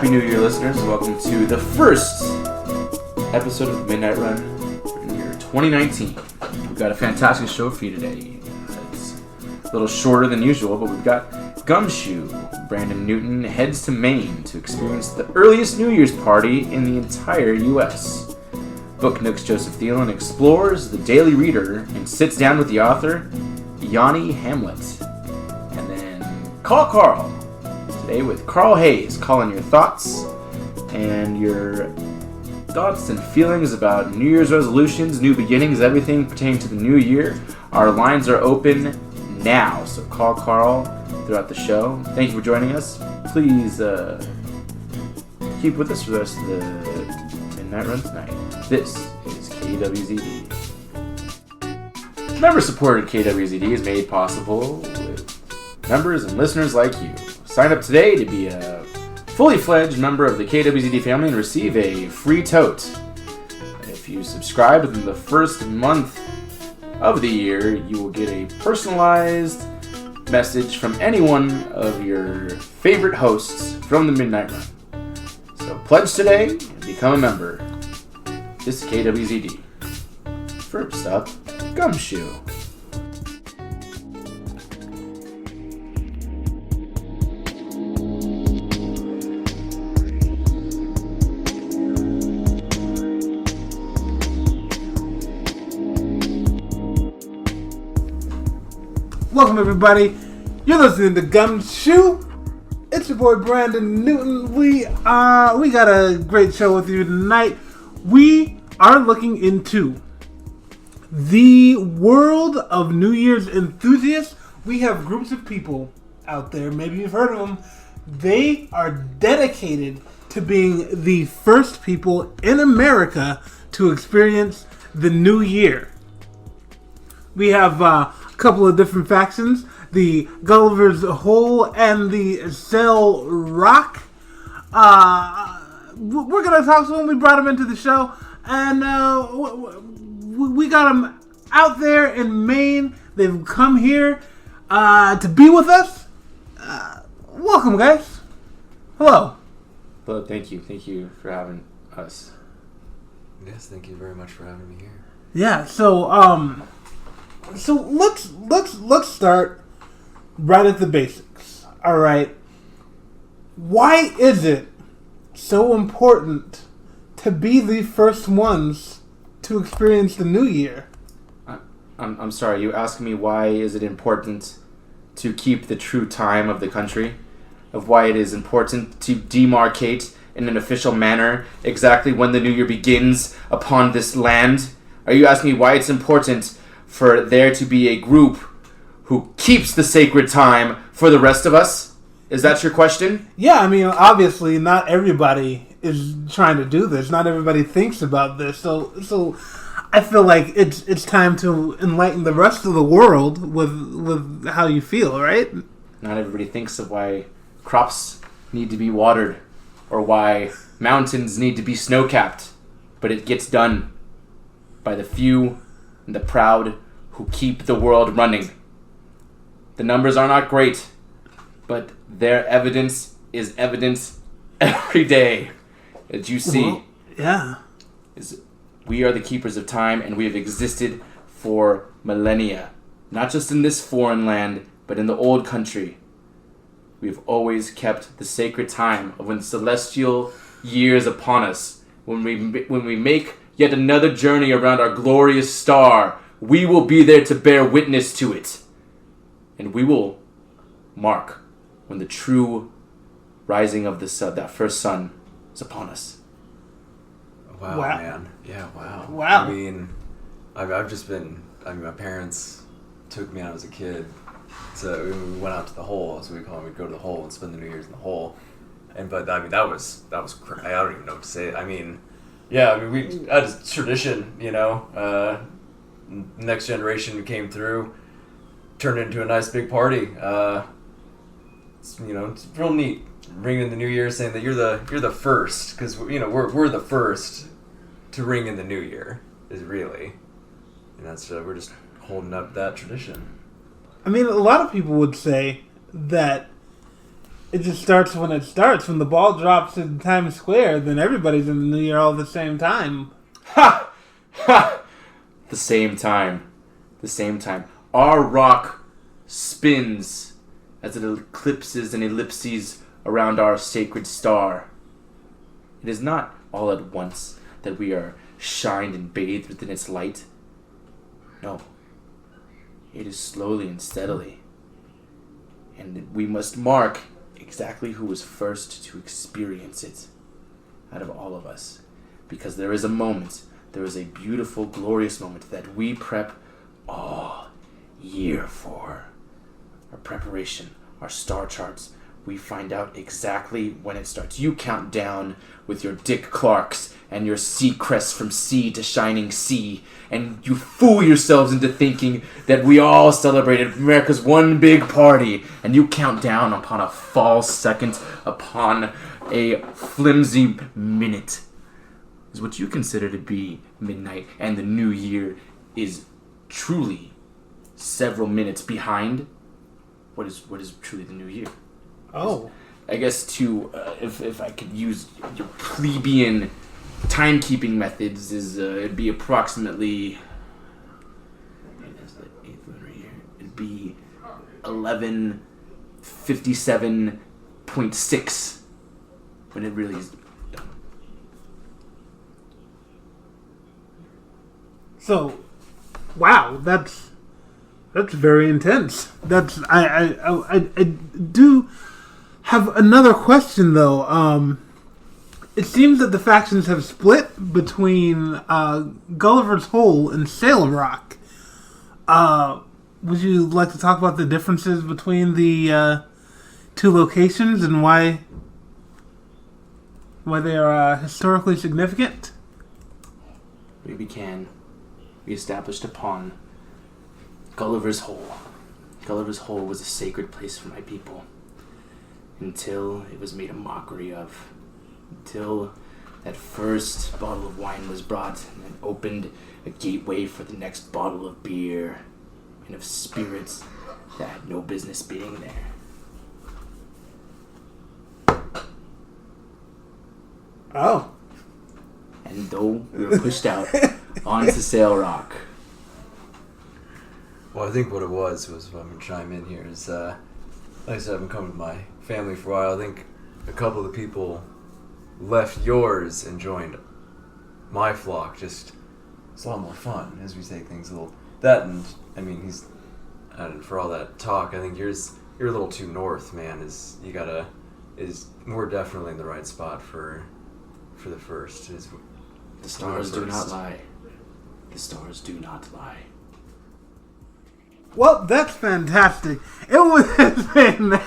Happy New Year, listeners. Welcome to the first episode of The Midnight Run for the year 2019. We've got a fantastic show for you today. It's a little shorter than usual, but we've got Gumshoe. Brandon Newton heads to Maine to experience the earliest New Year's party in the entire U.S. Book Nook's Joseph Thielen explores the Daily Reader and sits down with the author, Yanni Hamlet. And then Call Carl. Today with Carl Hayes, calling your thoughts and feelings about New Year's resolutions, new beginnings, everything pertaining to the new year. Our lines are open now, so call Carl throughout the show. Thank you for joining us. Please keep with us for the rest of the Midnight Run tonight. This is KWZD. Member-supported KWZD is made possible with members and listeners like you. Sign up today to be a fully fledged member of the KWZD family and receive a free tote. If you subscribe within the first month of the year, you will get a personalized message from any one of your favorite hosts from the Midnight Run. So pledge today and become a member. This is KWZD. First up, Gumshoe. Welcome everybody. You're listening to Gumshoe. It's your boy Brandon Newton. We got a great show with you tonight. We are looking into the world of New Year's enthusiasts. We have groups of people out there, maybe you've heard of them. They are dedicated to being the first people in America to experience the new year. We have a couple of different factions, the Gulliver's Hole and the Cell Rock. We're going to talk to them. We brought them into the show, and we got them out there in Maine. They've come here to be with us. Welcome, guys. Hello. Hello, thank you. Thank you for having us. Yes, thank you very much for having me here. Yeah, so let's start right at the basics. All right. Why is it so important to be the first ones to experience the new year? I'm sorry, you asking me why is it important to keep the true time of the country? Of why it is important to demarcate in an official manner exactly when the new year begins upon this land? Are you asking me why it's important for there to be a group who keeps the sacred time for the rest of us? Is that your question? Yeah, I mean, obviously not everybody is trying to do this. Not everybody thinks about this. So I feel like it's time to enlighten the rest of the world with how you feel, right? Not everybody thinks of why crops need to be watered or why mountains need to be snow-capped, but it gets done by the few and the proud who keep the world running. The numbers are not great, but their evidence is evidence every day. As you see, Well, yeah. We are the keepers of time, and we have existed for millennia. Not just in this foreign land, but in the old country. We've always kept the sacred time of when celestial year is upon us. When we make yet another journey around our glorious star, we will be there to bear witness to it. And we will mark when the true rising of the sun, that first sun, is upon us. Wow, man. Yeah, wow. Wow. I mean, my parents took me out as a kid. So we went out to the hole, as we call it. We'd go to the hole and spend the New Year's in the hole. But I mean, that was I don't even know what to say. I mean, yeah, I mean, we had a tradition, you know. Next generation came through, turned into a nice big party. It's real neat. Ring in the New Year, saying that you're the first, because we're the first to ring in the New Year. Is really, and that's we're just holding up that tradition. I mean, a lot of people would say that It just starts when it starts. When the ball drops in Times Square, then everybody's in the new year all at the same time. Ha! Ha! The same time. The same time. Our rock spins as it eclipses and ellipses around our sacred star. It is not all at once that we are shined and bathed within its light. No. It is slowly and steadily. And we must mark exactly who was first to experience it out of all of us. Because there is a moment, there is a beautiful, glorious moment that we prep all year for. Our preparation, our star charts, we find out exactly when it starts. You count down with your Dick Clarks and your sea crests from sea to shining sea, and you fool yourselves into thinking that we all celebrated America's one big party, and you count down upon a false second, upon a flimsy minute. Is what you consider to be midnight, and the new year is truly several minutes behind what is truly the new year. Oh. I guess to if I could use your plebeian timekeeping methods, is it'd be approximately, that's the 8th lunar year. It'd be 11:57.6 when it really is done. So, wow, that's very intense. That's I do have another question though. It seems that the factions have split between Gulliver's Hole and Salem Rock. Would you like to talk about the differences between the two locations and why they are historically significant? We established upon Gulliver's Hole. Gulliver's Hole was a sacred place for my people until it was made a mockery of. Until that first bottle of wine was brought and it opened a gateway for the next bottle of beer and of spirits that had no business being there. Oh. And though we were pushed out onto Sail Rock. Well, I think what it was if I'm going to chime in here, is, like I said, I've been coming with my family for a while. I think a couple of the people left yours and joined my flock. Just, it's a lot more fun as we take things a little, that, and, I mean, and for all that talk, I think you're a little too north, man. Is we're definitely in the right spot for the first. The stars do not lie. The stars do not lie. Well, that's fantastic. It has been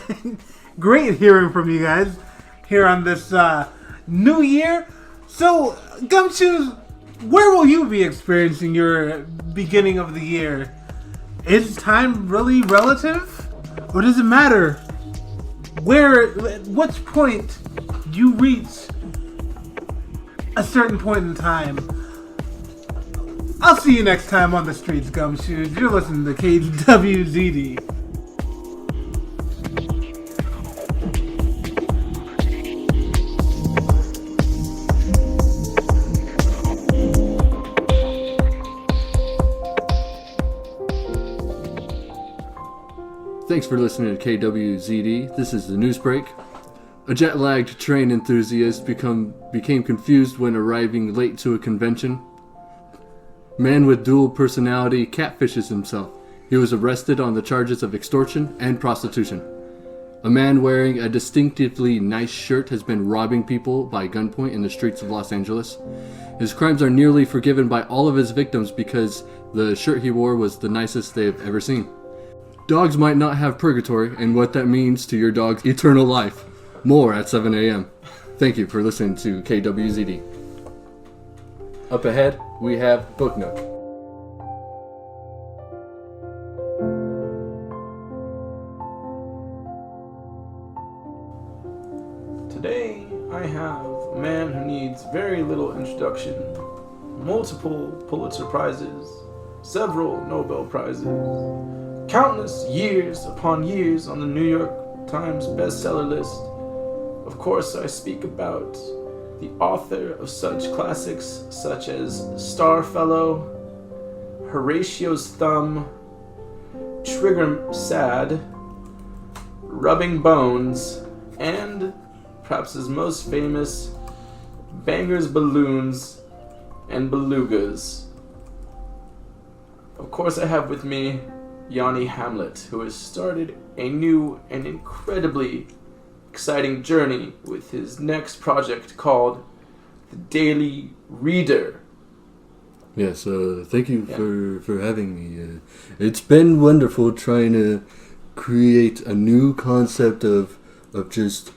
great hearing from you guys here on this new year. So, Gumshoes, where will you be experiencing your beginning of the year? Is time really relative? Or does it matter at which point you reach a certain point in time? I'll see you next time on the streets, Gumshoes. You're listening to KWZD. Thanks for listening to KWZD. This is the news break. A jet-lagged train enthusiast became confused when arriving late to a convention. Man with dual personality catfishes himself. He was arrested on the charges of extortion and prostitution. A man wearing a distinctively nice shirt has been robbing people by gunpoint in the streets of Los Angeles. His crimes are nearly forgiven by all of his victims because the shirt he wore was the nicest they have ever seen. Dogs might not have purgatory, and what that means to your dog's eternal life. More at 7 a.m. Thank you for listening to KWZD. Up ahead, we have Book Nook. Today, I have a man who needs very little introduction, multiple Pulitzer Prizes, several Nobel Prizes, countless years upon years on the New York Times bestseller list. Of course, I speak about the author of such classics such as Starfellow, Horatio's Thumb, Trigger Sad, Rubbing Bones, and perhaps his most famous, Bangers, Balloons, and Belugas. Of course, I have with me Yanni Hamlet, who has started a new and incredibly exciting journey with his next project called The Daily Reader. Yes, thank you for having me. It's been wonderful trying to create a new concept of just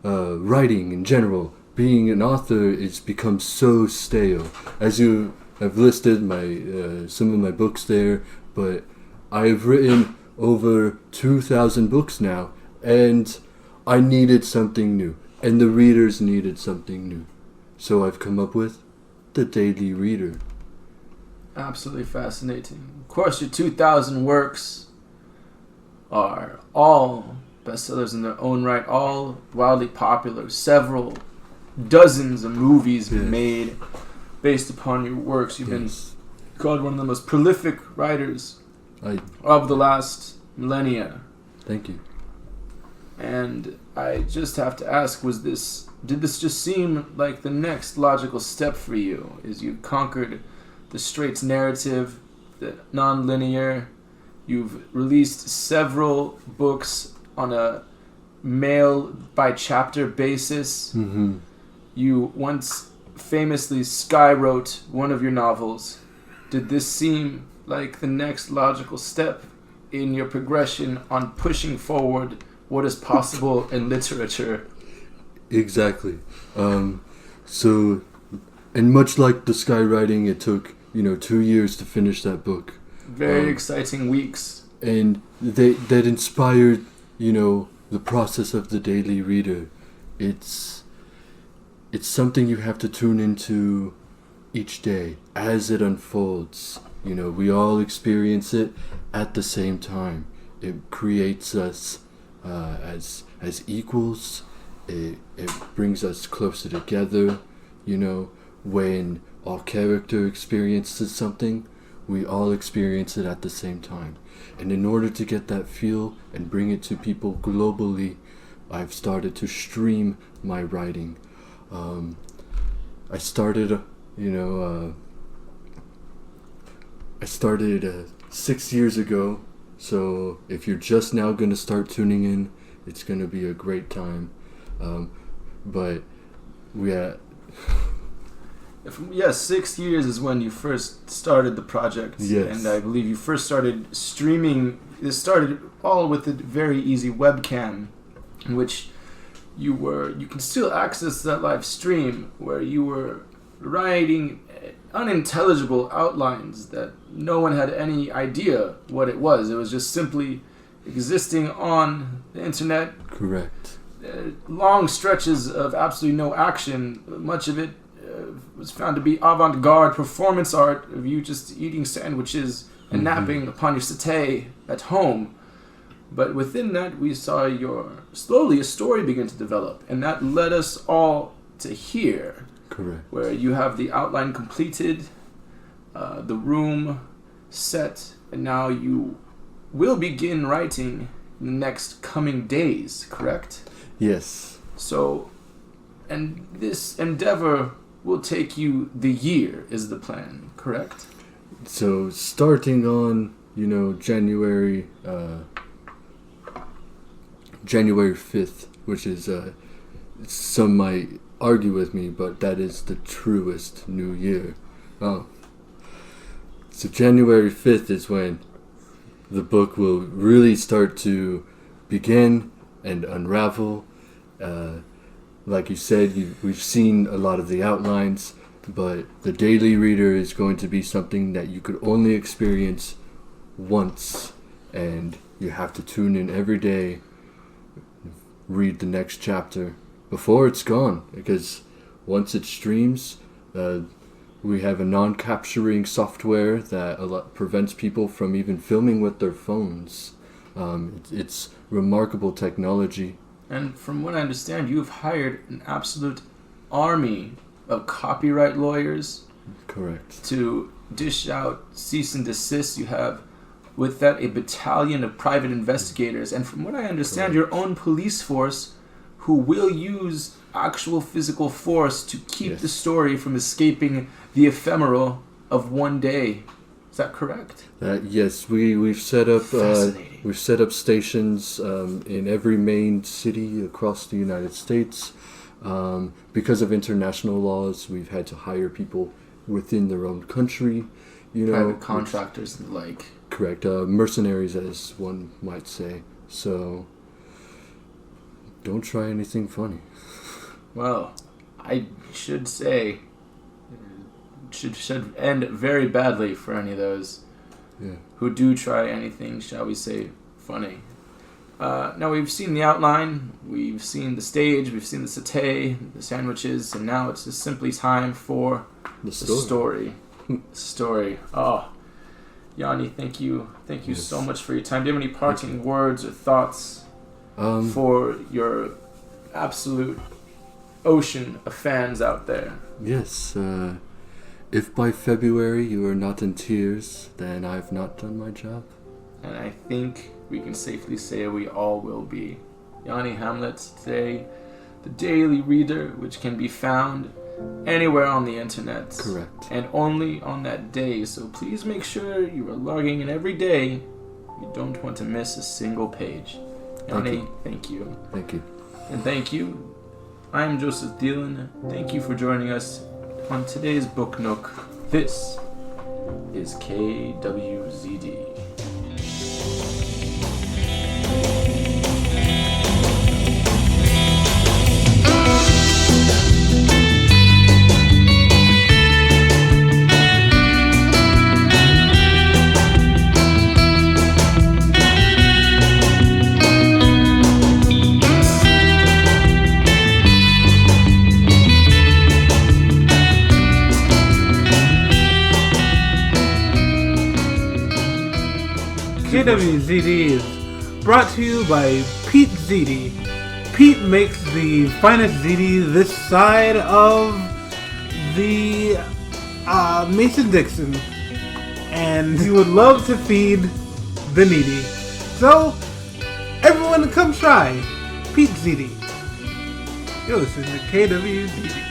writing in general. Being an author, it's become so stale. As you have listed my some of my books there, but I've written over 2,000 books now, and I needed something new, and the readers needed something new. So I've come up with The Daily Reader. Absolutely fascinating. Of course, your 2,000 works are all bestsellers in their own right, all wildly popular. Several dozens of movies made based upon your works. You've been called one of the most prolific writers of the last millennia. Thank you. And I just have to ask, did this just seem like the next logical step for you as you conquered the straight narrative, the non-linear? You've released several books on a mail by chapter basis. Mm-hmm. You once famously skywrote one of your novels. Did this seem like the next logical step in your progression on pushing forward what is possible in literature? Exactly. So, and much like the skywriting, it took 2 years to finish that book. Very exciting weeks. And that inspired, the process of The Daily Reader. It's something you have to tune into each day as it unfolds. We all experience it at the same time. It creates us as equals. It brings us closer together. When our character experiences something, we all experience it at the same time. And in order to get that feel and bring it to people globally, I've started to stream my writing. I started 6 years ago, so if you're just now going to start tuning in, it's going to be a great time. But we had... 6 years is when you first started the project. Yes. And I believe you first started streaming. This started all with a very easy webcam, in which you can still access that live stream, where you were writing unintelligible outlines that no one had any idea what it was. It was just simply existing on the internet. Correct. Long stretches of absolutely no action. Much of it was found to be avant-garde performance art of you just eating sandwiches and napping upon your settee at home. But within that, we saw slowly a story begin to develop, and that led us all to here. Correct. Where you have the outline completed, the room set, and now you will begin writing in the next coming days, correct? Yes. So, and this endeavor will take you the year, is the plan, correct? So starting on, January 5th, which is, some might argue with me, but that is the truest new year. So January 5th is when the book will really start to begin and unravel. Like you said, we've seen a lot of the outlines, but The Daily Reader is going to be something that you could only experience once, and you have to tune in every day, read the next chapter before it's gone, because once it streams, we have a non-capturing software that prevents people from even filming with their phones. It's remarkable technology. And from what I understand, you've hired an absolute army of copyright lawyers. Correct. To dish out cease and desist. You have, with that, a battalion of private investigators. And from what I understand, your own police force who will use actual physical force to keep the story from escaping the ephemeral of one day. Is that correct? Yes, we've set up stations in every main city across the United States. Because of international laws, we've had to hire people within their own country. Private contractors and the like. Correct, mercenaries, as one might say. So, don't try anything funny. Well, I should say, should end very badly for any of those who do try anything, shall we say, funny. Now we've seen the outline, we've seen the stage, we've seen the satay, the sandwiches, and now it's just simply time for the story. Story. Oh, Yanni, thank you so much for your time. Do you have any parting words or thoughts for your absolute ocean of fans out there? Yes, if by February you are not in tears, then I've not done my job. And I think we can safely say we all will be. Yanni Hamlet today, the Daily Reader, which can be found anywhere on the internet. Correct. And only on that day, so please make sure you are logging in every day. You don't want to miss a single page. Yanni, thank you. Thank you. And thank you. I'm Joseph Thielen. Thank you for joining us on today's Book Nook. This is KWZD. KWZD is brought to you by Pete ZD. Pete makes the finest ZD this side of the Mason-Dixon, and he would love to feed the needy. So, everyone come try Pete ZD. You're listening to KWZD.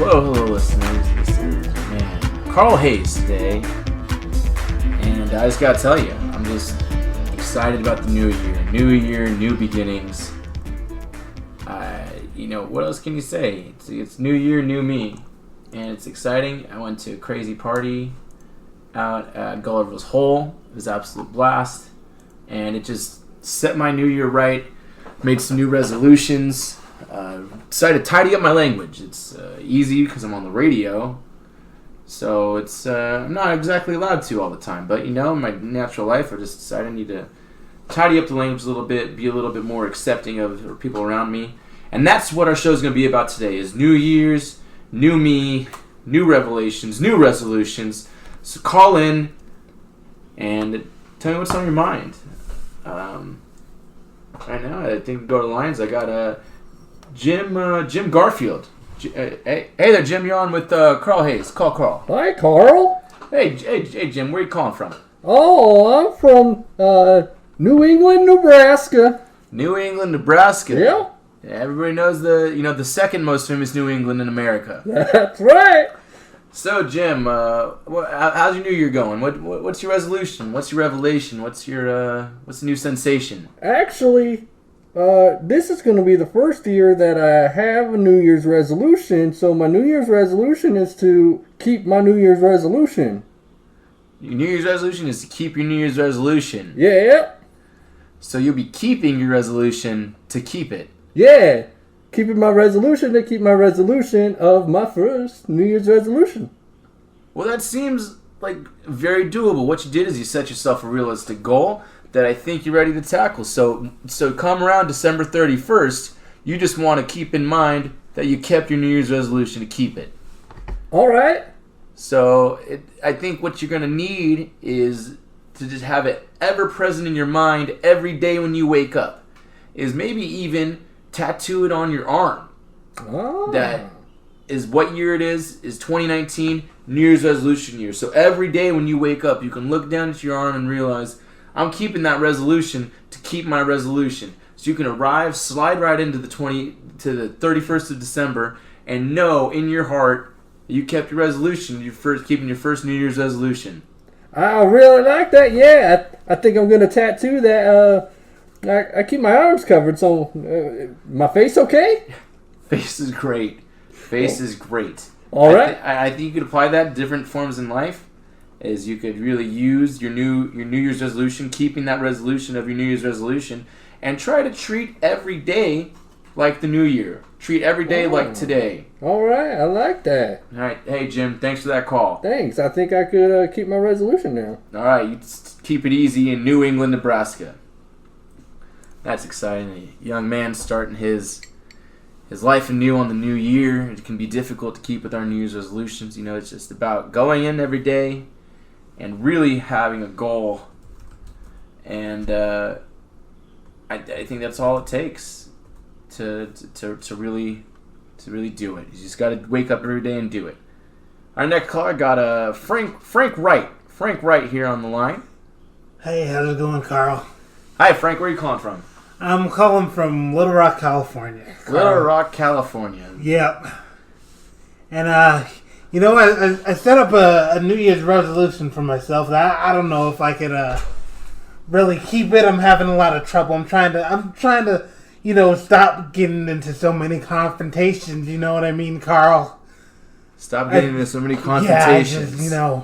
Hello, listeners. This is Carl Hayes today, and I just gotta tell you, I'm just excited about the new year. New year, new beginnings. What else can you say? It's new year, new me, and it's exciting. I went to a crazy party out at Gulliver's Hole. It was an absolute blast, and it just set my new year right. Made some new resolutions. Decided to tidy up my language. It's easy because I'm on the radio, so it's I'm not exactly allowed to all the time. But in my natural life, I just decided I need to tidy up the language a little bit, be a little bit more accepting of people around me, and that's what our show is going to be about today: is New Year's, new me, new revelations, new resolutions. So call in and tell me what's on your mind. Right now, I think go to the lines. I got Jim Garfield. Hey there, Jim. You're on with Carl Hayes. Call Carl. Hi, Carl. Hey, Jim. Where you calling from? Oh, I'm from New England, Nebraska. New England, Nebraska. Yeah. Everybody knows the second most famous New England in America. That's right. So, Jim, how's your New Year going? What's your resolution? What's your revelation? What's the new sensation? Actually, this is going to be the first year that I have a New Year's resolution. So my New Year's resolution is to keep my New Year's resolution. Your New Year's resolution is to keep your New Year's resolution. Yeah. So you'll be keeping your resolution to keep it. Yeah. keeping my resolution to keep my resolution of my first New Year's resolution. Well, that seems like very doable. What you did is you set yourself a realistic goal that I think you're ready to tackle. So come around December 31st, you just want to keep in mind that you kept your New Year's resolution to keep it. All right. So I think what you're going to need is to just have it ever present in your mind every day when you wake up. Is maybe even tattoo it on your arm. Oh. That is what year it is 2019, New Year's resolution year. So every day when you wake up, you can look down at your arm and realize, I'm keeping that resolution to keep my resolution. So you can slide right into the 31st of December and know in your heart that you kept your resolution, keeping your first New Year's resolution. I really like that. Yeah, I think I'm going to tattoo that. I keep my arms covered, so my face okay? Face is great. Face is great. All right. I think you could apply that to different forms in life. Is you could really use your New Year's resolution, keeping that resolution of your New Year's resolution, and try to treat every day like the New Year. Treat every day like today. All right, I like that. All right, hey Jim, thanks for that call. Thanks. I think I could keep my resolution now. All right, you just keep it easy in New England, Nebraska. That's exciting. A young man starting his life anew on the new year. It can be difficult to keep with our New Year's resolutions. You know, it's just about going in every day and really having a goal. And I think that's all it takes to really do it. You just got to wake up every day and do it. Our next caller got Frank Wright. Frank Wright here on the line. Hey, how's it going, Carl? Hi, Frank. Where are you calling from? I'm calling from Little Rock, California. Little Rock, California. Yep. And, I set up a New Year's resolution for myself. I don't know if I could really keep it. I'm having a lot of trouble. I'm trying to, stop getting into so many confrontations. You know what I mean, Carl? Stop getting into so many confrontations. Yeah,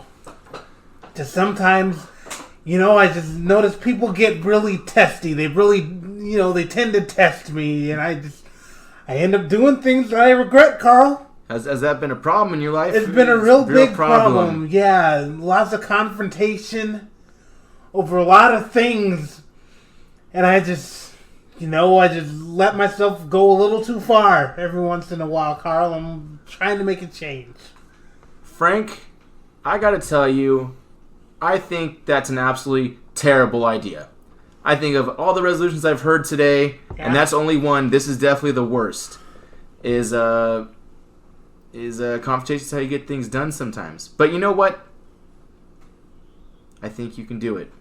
just sometimes, I just notice people get really testy. They really, they tend to test me, and I end up doing things that I regret, Carl. Has that been a problem in your life? It's been a real big problem. Yeah, lots of confrontation over a lot of things, and I just let myself go a little too far every once in a while, Carl. I'm trying to make a change. Frank, I gotta tell you, I think that's an absolutely terrible idea. I think of all the resolutions I've heard today, and that's only one. This is definitely the worst. Is confrontation's how you get things done sometimes. But you know what? I think you can do it.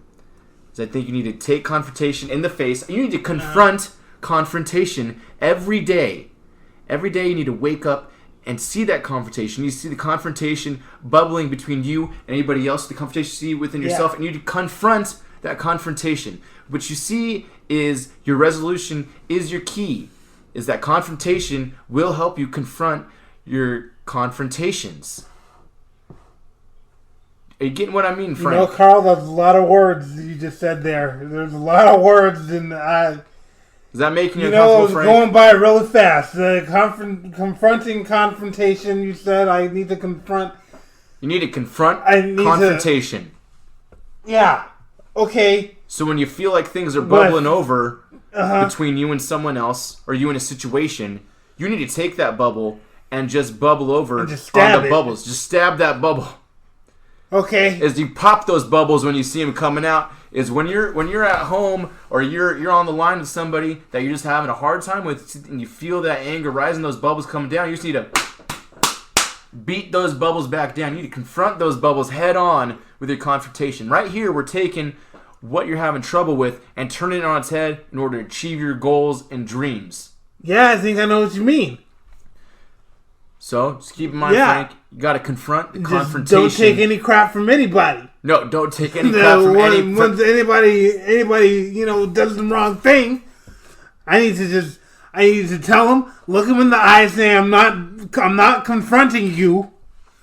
I think you need to take confrontation in the face. You need to confront confrontation every day. Every day you need to wake up and see that confrontation. You see the confrontation bubbling between you and anybody else. The confrontation you see within yourself, and you need to confront that confrontation. What you see is your resolution is your key. Is that confrontation will help you confront your confrontations. Are you getting what I mean, Frank? Carl, there's a lot of words you just said there. There's a lot of words, and is that making you uncomfortable, Frank? Going by really fast. Confronting confrontation. You said I need to confront. You need to confront confrontation. Yeah. Okay. So when you feel like things are bubbling over between you and someone else, or you in a situation, you need to take that bubble and just bubble over on the bubbles. Just stab that bubble. Okay. As you pop those bubbles when you see them coming out, is when you're at home or you're on the line with somebody that you're just having a hard time with, and you feel that anger rising, those bubbles coming down. You just need to beat those bubbles back down. You need to confront those bubbles head on with your confrontation. Right here, we're taking what you're having trouble with and turning it on its head in order to achieve your goals and dreams. Yeah, I think I know what you mean. So, just keep in mind, Frank, you got to confront the confrontation. Don't take any crap from anybody. No, don't take any crap from anybody. Once anybody, does the wrong thing, I need to tell them, look them in the eye, say, I'm not confronting you.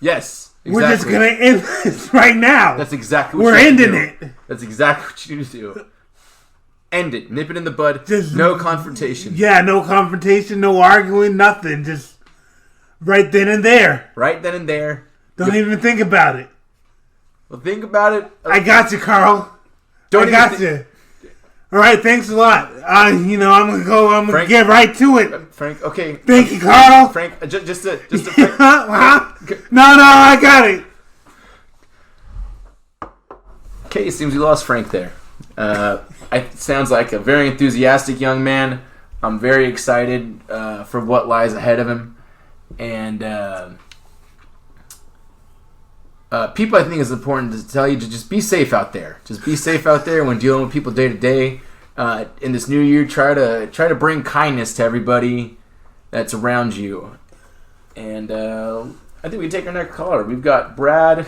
Yes, exactly. We're just gonna end this right now. That's exactly what we're ending it. That's exactly what you need to do. End it. Nip it in the bud. Just- no confrontation. Yeah, no confrontation, no arguing, nothing. Just right then and there. Right then and there. Don't even think about it. Well, think about it. I got you, Carl. Don't I even got you. All right, thanks a lot. I'm gonna Frank- get right to it. Frank, okay. Thank you, Carl. Frank, just to Huh? No, I got it. Okay, it seems we lost Frank there. It sounds like a very enthusiastic young man. I'm very excited for what lies ahead of him. And people, I think it's important to tell you to just be safe out there. Just be safe out there when dealing with people day to day. In this new year, try to bring kindness to everybody that's around you. And I think we can take our next caller. We've got Brad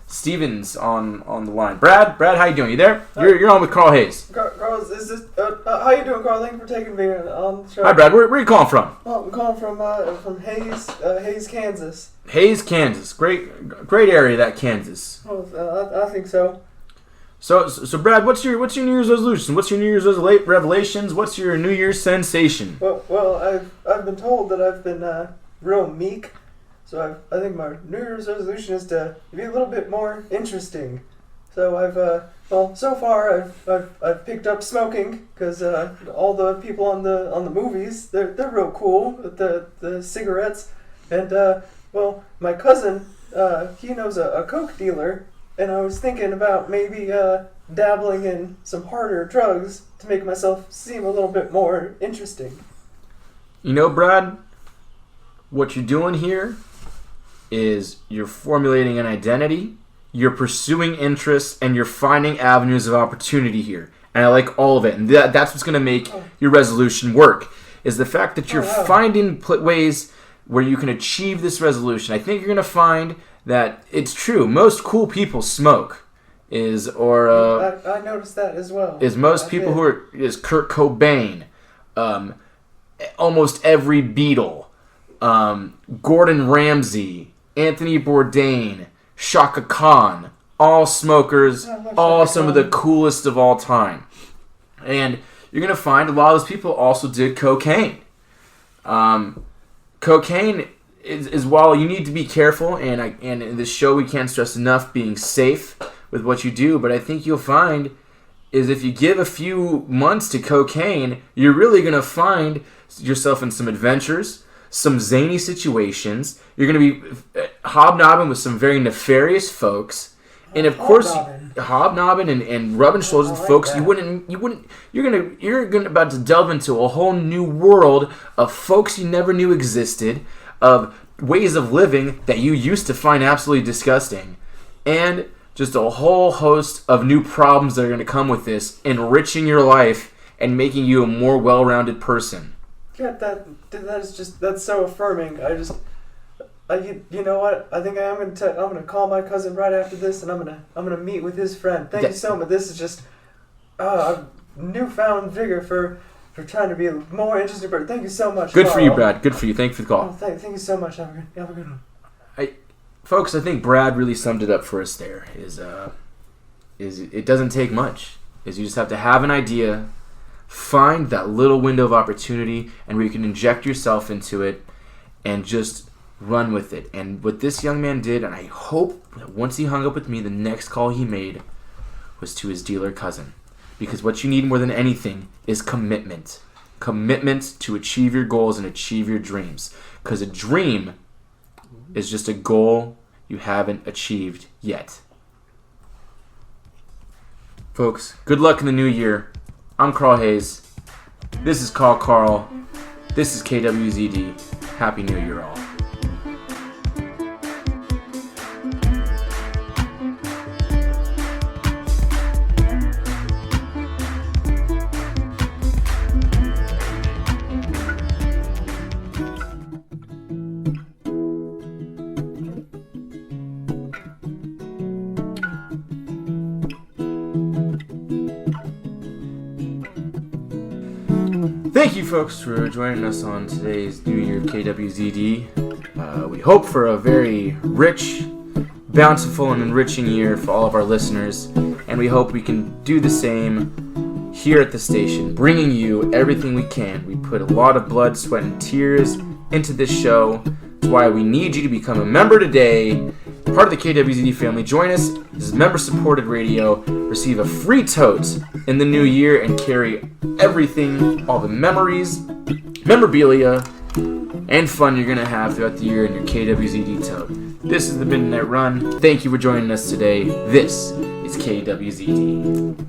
Stevens on the line. Brad, how you doing? You there? You're on with Carl Hayes. Carl, is this? How you doing, Carl? Thank you for taking me on the show. Hi, Brad. Where are you calling from? Oh, I'm calling from Hayes, Kansas. Hayes, Kansas. Great area, that Kansas. Oh, I think so. So Brad, what's your New Year's resolution? What's your New Year's revelations? What's your New Year's sensation? Well, I've been told that I've been real meek, so I think my New Year's resolution is to be a little bit more interesting. So so far I've picked up smoking because all the people on the movies they're real cool with the cigarettes, and my cousin he knows a coke dealer, and I was thinking about maybe dabbling in some harder drugs to make myself seem a little bit more interesting. You know, Brad, what you're doing here is you're formulating an identity, you're pursuing interests, and you're finding avenues of opportunity here. And I like all of it. And that's what's going to make your resolution work, is the fact that you're finding ways where you can achieve this resolution. I think you're going to find that it's true. Most cool people smoke. I noticed that as well. Most people is Kurt Cobain, almost every Beatle, Gordon Ramsay, Anthony Bourdain, Shaka Khan, all smokers, all some of the coolest of all time. And you're going to find a lot of those people also did cocaine. Cocaine is while you need to be careful, and in this show we can't stress enough being safe with what you do, but I think you'll find is if you give a few months to cocaine, you're really going to find yourself in some adventures, some zany situations. You're going to be hobnobbing with some very nefarious folks, and of course, hobnobbing and rubbing shoulders with folks you're going about to delve into a whole new world of folks you never knew existed, of ways of living that you used to find absolutely disgusting, and just a whole host of new problems that are going to come with this, enriching your life and making you a more well-rounded person. Yeah, that's so affirming. You know what? I think I'm gonna call my cousin right after this, and I'm gonna meet with his friend. Thank you so much. This is just a newfound vigor for trying to be a more interesting person. Thank you so much. Good Carl. for you, Brad. Good for you. Thank you for the call. Oh, thank you so much. Have a good one. Folks, I think Brad really summed it up for us there. Is it doesn't take much. You just have to have an idea, find that little window of opportunity, and where you can inject yourself into it and just run with it. And what this young man did, and I hope that once he hung up with me, the next call he made was to his dealer cousin. Because what you need more than anything is commitment. Commitment to achieve your goals and achieve your dreams. Because a dream is just a goal you haven't achieved yet. Folks, good luck in the new year. I'm Carl Hayes. This is Call Carl. This is KWZD. Happy New Year, all. Thank you, folks, for joining us on today's New Year KWZD. We hope for a very rich, bountiful, and enriching year for all of our listeners, and we hope we can do the same here at the station, bringing you everything we can. We put a lot of blood, sweat, and tears into this show. That's why we need you to become a member today, part of the KWZD family. Join us. This is member-supported radio. Receive a free tote in the new year and carry everything, all the memories, memorabilia, and fun you're going to have throughout the year in your KWZD tote. This is the Midnight Run. Thank you for joining us today. This is KWZD.